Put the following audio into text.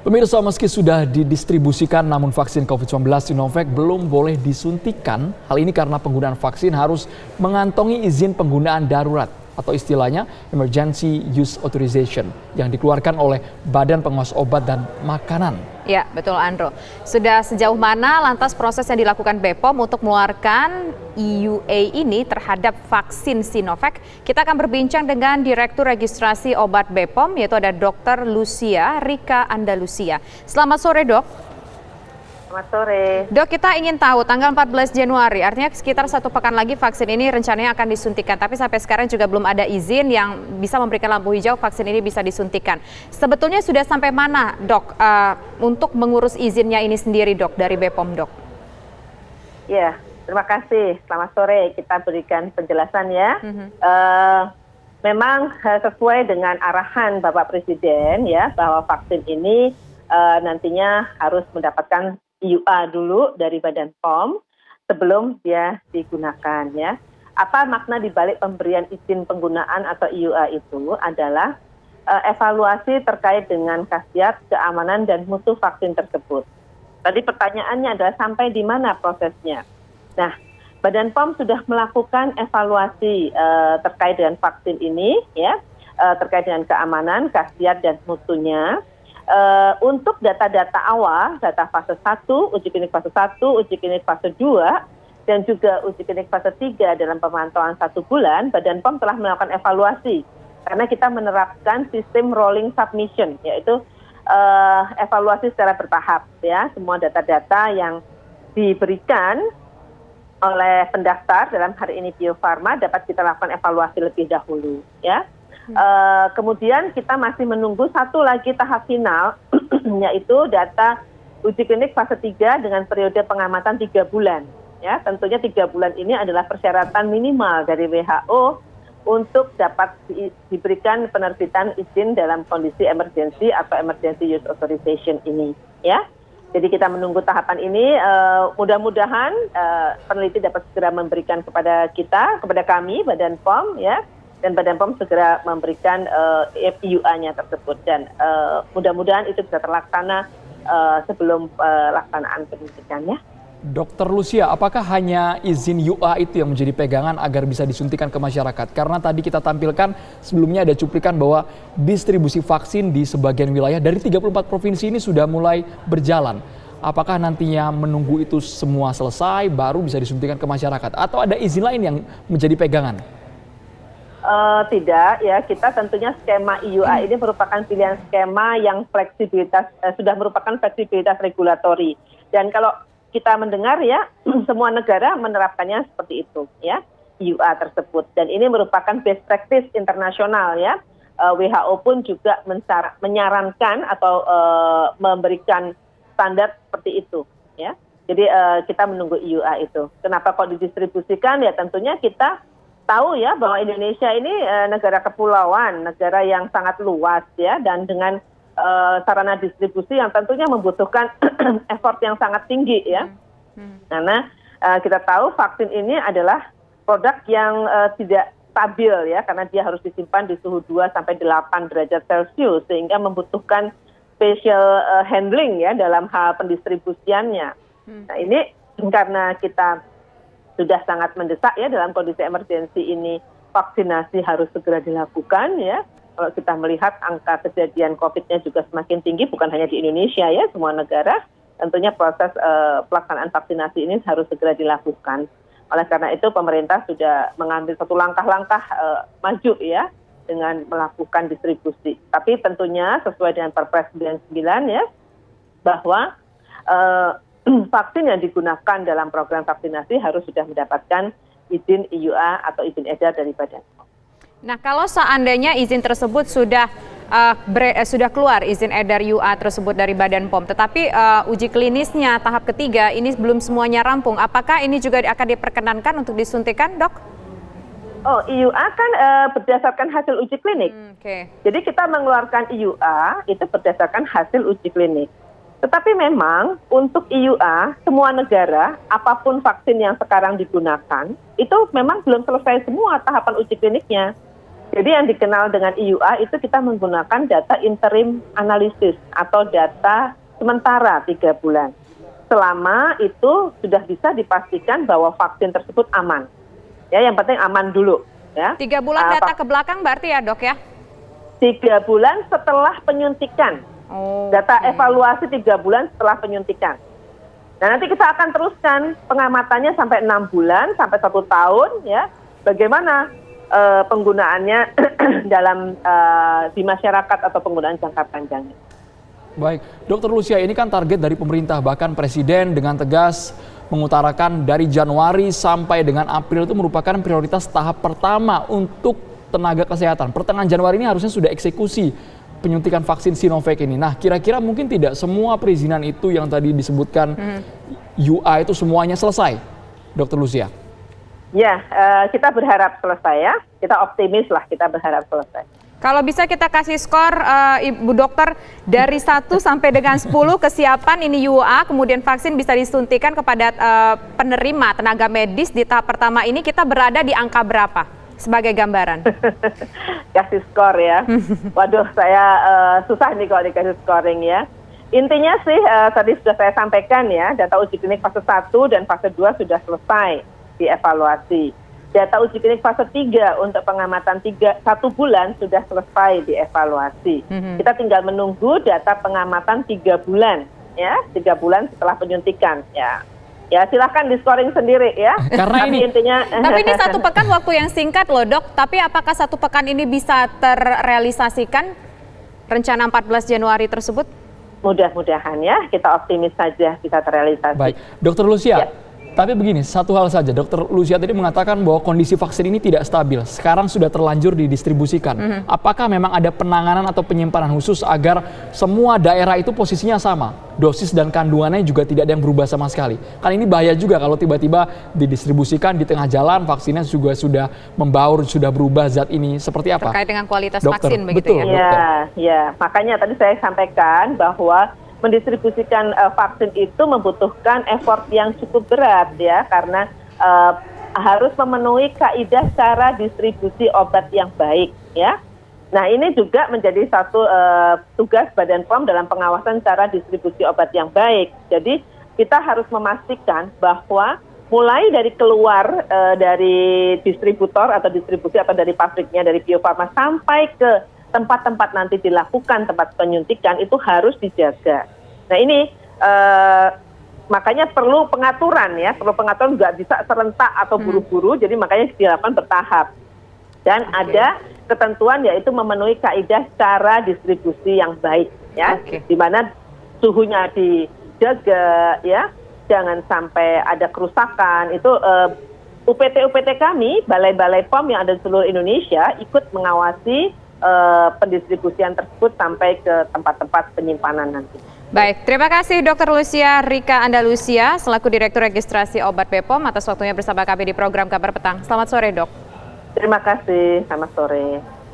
Pemirsa, meski sudah didistribusikan namun vaksin COVID-19 Sinovac belum boleh disuntikan. Hal ini karena penggunaan vaksin harus mengantongi izin penggunaan darurat atau istilahnya Emergency Use Authorization yang dikeluarkan oleh Badan Pengawas Obat dan Makanan. Ya, betul Andro. Sudah sejauh mana lantas proses yang dilakukan BPOM untuk mengeluarkan EUA ini terhadap vaksin Sinovac? Kita akan berbincang dengan Direktur Registrasi Obat BPOM, yaitu ada Dr. Lucia Rika Andalusia. Selamat sore, Dok. Selamat sore. Dok, kita ingin tahu tanggal 14 Januari, artinya sekitar 1 pekan lagi vaksin ini rencananya akan disuntikan. Tapi sampai sekarang juga belum ada izin yang bisa memberikan lampu hijau vaksin ini bisa disuntikan. Sebetulnya sudah sampai mana, Dok, untuk mengurus izinnya ini sendiri, Dok, dari BPOM, Dok? Ya, terima kasih. Selamat sore. Kita berikan penjelasan ya. Memang sesuai dengan arahan Bapak Presiden ya, bahwa vaksin ini nantinya harus mendapatkan EUA dulu dari Badan POM sebelum dia digunakan ya. Apa makna dibalik pemberian izin penggunaan atau EUA itu adalah evaluasi terkait dengan khasiat, keamanan dan mutu vaksin tersebut. Tadi pertanyaannya adalah sampai di mana prosesnya. Nah, Badan POM sudah melakukan evaluasi terkait dengan vaksin ini ya, terkait dengan keamanan, khasiat dan mutunya. Untuk data-data awal, data fase 1, uji klinik fase 1, uji klinik fase 2, dan juga uji klinik fase 3 dalam pemantauan 1 bulan, Badan POM telah melakukan evaluasi. Karena kita menerapkan sistem rolling submission, yaitu evaluasi secara bertahap. Ya, semua data-data yang diberikan oleh pendaftar, dalam hari ini Bio Farma, dapat kita lakukan evaluasi lebih dahulu. Ya. Kemudian kita masih menunggu satu lagi tahap final, yaitu data uji klinik fase 3 dengan periode pengamatan 3 bulan. Ya, tentunya 3 bulan ini adalah persyaratan minimal dari WHO untuk dapat diberikan penerbitan izin dalam kondisi emergency atau emergency use authorization ini. Ya, jadi kita menunggu tahapan ini. Mudah-mudahan peneliti dapat segera memberikan kepada kita, kepada kami, Badan POM, ya. Dan Badan POM segera memberikan EUA-nya tersebut dan mudah-mudahan itu bisa terlaksana sebelum pelaksanaan penyuntikan ya. Dr. Lucia, apakah hanya izin UA itu yang menjadi pegangan agar bisa disuntikan ke masyarakat? Karena tadi kita tampilkan sebelumnya ada cuplikan bahwa distribusi vaksin di sebagian wilayah dari 34 provinsi ini sudah mulai berjalan. Apakah nantinya menunggu itu semua selesai baru bisa disuntikan ke masyarakat? Atau ada izin lain yang menjadi pegangan? Tidak ya, kita tentunya skema EUA ini merupakan pilihan skema yang fleksibilitas sudah merupakan fleksibilitas regulatori. Dan kalau kita mendengar ya, semua negara menerapkannya seperti itu ya, EUA tersebut. Dan ini merupakan best practice internasional ya. WHO pun juga menyarankan atau memberikan standar seperti itu ya. Jadi kita menunggu EUA itu. Kenapa kok didistribusikan? Ya tentunya kita tahu ya bahwa Indonesia ini negara kepulauan, negara yang sangat luas ya, dan dengan sarana distribusi yang tentunya membutuhkan effort yang sangat tinggi ya. Karena kita tahu vaksin ini adalah produk yang tidak stabil ya, karena dia harus disimpan di suhu 2 sampai 8 derajat Celcius sehingga membutuhkan special handling ya dalam hal pendistribusiannya. Nah, ini karena kita sudah sangat mendesak ya dalam kondisi emergensi ini, vaksinasi harus segera dilakukan ya. Kalau kita melihat angka kejadian COVID-nya juga semakin tinggi, bukan hanya di Indonesia ya, semua negara, tentunya proses pelaksanaan vaksinasi ini harus segera dilakukan. Oleh karena itu pemerintah sudah mengambil satu langkah-langkah maju ya dengan melakukan distribusi. Tapi tentunya sesuai dengan Perpres 99 ya, bahwa vaksin yang digunakan dalam program vaksinasi harus sudah mendapatkan izin EUA atau izin edar dari Badan POM. Nah, kalau seandainya izin tersebut sudah keluar, izin edar EUA tersebut dari Badan POM, tetapi uji klinisnya tahap ketiga ini belum semuanya rampung, apakah ini juga akan diperkenankan untuk disuntikan, Dok? Oh, EUA kan berdasarkan hasil uji klinik. Jadi kita mengeluarkan EUA itu berdasarkan hasil uji klinik. Tetapi memang untuk EUA, semua negara, apapun vaksin yang sekarang digunakan, itu memang belum selesai semua tahapan uji kliniknya. Jadi yang dikenal dengan IUA itu kita menggunakan data interim analysis atau data sementara 3 bulan. Selama itu sudah bisa dipastikan bahwa vaksin tersebut aman. Ya, yang penting aman dulu. Ya. 3 bulan data ke belakang berarti ya dok ya? 3 bulan setelah penyuntikan. Data evaluasi 3 bulan setelah penyuntikan. Nah, nanti kita akan teruskan pengamatannya sampai 6 bulan, sampai 1 tahun. Ya. Bagaimana penggunaannya dalam di masyarakat atau penggunaan jangka panjangnya. Baik, Dr. Lucia, ini kan target dari pemerintah, bahkan Presiden dengan tegas mengutarakan dari Januari sampai dengan April itu merupakan prioritas tahap pertama untuk tenaga kesehatan. Pertengahan Januari ini harusnya sudah eksekusi penyuntikan vaksin Sinovac ini. Nah, kira-kira mungkin tidak semua perizinan itu yang tadi disebutkan UA itu semuanya selesai, Dr. Lucia? Ya, kita berharap selesai ya. Kita optimis lah, kita berharap selesai. Kalau bisa kita kasih skor, Ibu Dokter, dari 1 sampai dengan 10 kesiapan ini UA, kemudian vaksin bisa disuntikan kepada penerima tenaga medis di tahap pertama ini, kita berada di angka berapa sebagai gambaran? Kasih skor ya. Waduh, saya susah nih kalau dikasih scoring ya. Intinya sih tadi sudah saya sampaikan ya, data uji klinik fase 1 dan fase 2 sudah selesai dievaluasi. Data uji klinik fase 3 untuk pengamatan 1 bulan sudah selesai dievaluasi. Kita tinggal menunggu data pengamatan 3 bulan, ya, 3 bulan setelah penyuntikan, ya. Ya, silahkan di scoring sendiri ya. Karena ini intinya. Tapi ini 1 pekan waktu yang singkat loh dok. Tapi apakah 1 pekan ini bisa terrealisasikan rencana 14 Januari tersebut? Mudah-mudahan ya, kita optimis saja bisa terrealisasi. baik, Dr. Lucia. Ya. Tapi begini, satu hal saja, Dr. Lucia tadi mengatakan bahwa kondisi vaksin ini tidak stabil. Sekarang sudah terlanjur didistribusikan. Apakah memang ada penanganan atau penyimpanan khusus agar semua daerah itu posisinya sama? Dosis dan kandungannya juga tidak ada yang berubah sama sekali. Kan ini bahaya juga kalau tiba-tiba didistribusikan di tengah jalan, vaksinnya juga sudah membaur, sudah berubah zat ini. Seperti apa? Terkait dengan kualitas Dokter, vaksin begitu betul, ya? Ya, makanya tadi saya sampaikan bahwa mendistribusikan vaksin itu membutuhkan effort yang cukup berat ya, karena harus memenuhi kaidah cara distribusi obat yang baik ya. Nah, ini juga menjadi satu tugas Badan POM dalam pengawasan cara distribusi obat yang baik. Jadi kita harus memastikan bahwa mulai dari keluar dari distributor atau distribusi atau dari pabriknya, dari Bio Farma sampai ke tempat-tempat nanti dilakukan tempat penyuntikan itu harus dijaga. Nah ini makanya perlu pengaturan ya, perlu pengaturan, nggak bisa serentak atau buru-buru, jadi makanya dilakukan bertahap. Dan ada ketentuan yaitu memenuhi kaidah cara distribusi yang baik ya, di mana suhunya dijaga ya, jangan sampai ada kerusakan. Itu UPT kami, balai-balai POM yang ada di seluruh Indonesia ikut mengawasi pendistribusian tersebut sampai ke tempat-tempat penyimpanan nanti. Baik, terima kasih Dr. Lucia Rika Andalusia selaku Direktur Registrasi Obat BPOM atas waktunya bersama kami di program Kabar Petang. Selamat sore, Dok. Terima kasih, selamat sore.